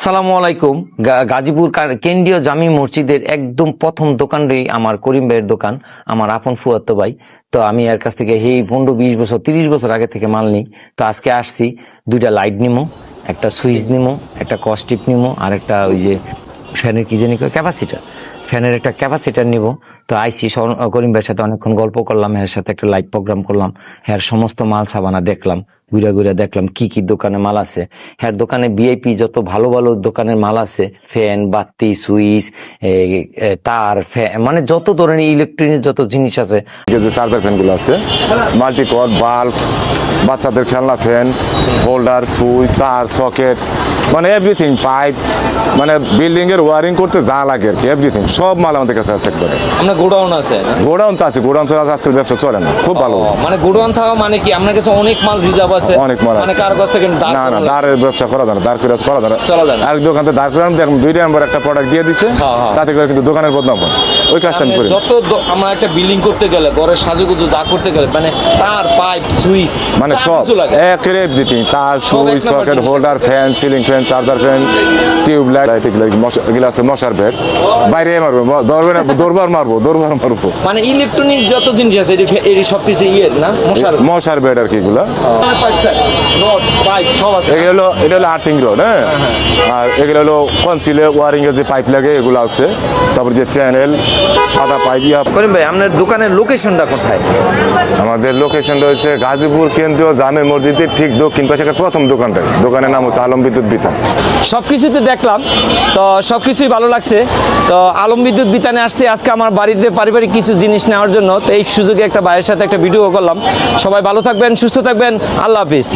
আসসালামু আলাইকুম। গাজীপুর কেন্দ্রীয় জামি মসজিদের একদম প্রথম দোকানটাই আমার করিম ভাইয়ের দোকান, আমার আপন ফুয়াতো ভাই। তো আমি এর কাছ থেকে 15-20 বছর 30 বছর আগে থেকে মাল নিই। তো আজকে আসছি, দুইটা লাইট নিমো, একটা সুইচ নিমো, একটা কস্টিপ নিমো, আর একটা ওই যে ফ্যানের কি জানি ক্যাপাসিটার, ফ্যানের একটা ক্যাপাসিটার নিব। তো আইসি করিম ভাইয়ের সাথে অনেকক্ষণ গল্প করলাম, এর সাথে একটা লাইভ প্রোগ্রাম করলাম, হ্যাঁ সমস্ত মাল সাবানা দেখলাম, ঘুরে ঘুরে দেখলাম কি কি দোকানে মাল আছে। হ্যাঁ দোকানে ভিআইপি যত ভালো ভালো দোকানের মাল আছে, ফ্যান, বাতি, সুইচ, তার, মানে যত ধরনের ইলেকট্রনিক যত জিনিস আছে, যে চার্জার ফ্যান গুলো আছে, মাল্টিকট, বাল্ব, বাচ্চাদের খেলনা ফ্যান, হোল্ডার, সুইচ, তার, সকেট, মানে এভরিথিং, পাইপ, মানে বিল্ডিং এর ওয়ারিং করতে যা লাগে আর কি, এভরিথিং সব মাল আমাদের কাছে আছে। একবারে আমরা গোডাউন আছে, গোডাউন তো আছে, গোডাউন ছাড়া আজকাল ব্যবসা চলে না, খুব ভালো। মানে গোডাউন থাকা মানে কি আপনার কাছে অনেক মাল রিজার্ভ আছে? অনেক মাল মানে আছে। কার কাছ থেকে না না, দাঁড়ের ব্যবসা করা যায় না, দাঁড় করে করা যায় না, চলা যায় না। আর দোকান থেকে দাঁড় করে দেখুন 2 নম্বর একটা প্রোডাক্ট দিয়ে দিছে, তাতে করে কিন্তু দোকানের বদনাম হয়। ওই কাজটা আমি করি। যত আমরা একটা বিল্ডিং করতে গেলে, ঘরের সাজুগুজু যা করতে গেলে, মানে তার, পাইপ, সুইচ, মানে সব একেবারে এভরিথিং, তার, switch, socket, holder, fan, ceiling fan, charger fan, tube light, এগুলো আছে মশার বেড, বাইরে মারবো, দরবার মারবো। মানে ইলেকট্রনিক যত জিনিস আছে এটি সবকিছু না মশার বেড আর কি, এগুলো এগুলো এটা হলো আর্থিং রড, হ্যাঁ। আর এগুলো হলো কনসিলে ওয়ারিং এর যে পাইপ লাগে এগুলো আছে, তারপর যে চ্যানেল, সাদা পাইপ। করিম ভাই, আপনার দোকানের লোকেশনটা কোথায়? আমাদের লোকেশন রয়েছে গাজীপুর কেন্দ্রীয় জামে মসজিদের ঠিক দক্ষিণ পাশে প্রথম দোকানটা, দোকানের নাম হচ্ছে আলম বিদ্যুৎ বিতান। সবকিছুতে দেখলাম তো সবকিছুই ভালো লাগছে। তো আলম বিদ্যুৎ বিতানে আসছি আজকে আমার বাড়িতে পারিবারিক কিছু জিনিস নেওয়ার জন্য। তো এই সুযোগে একটা ভাইয়ের সাথে একটা ভিডিও করলাম। সবাই ভালো থাকবেন, সুস্থ থাকবেন, আল্লাহ হাফিজ।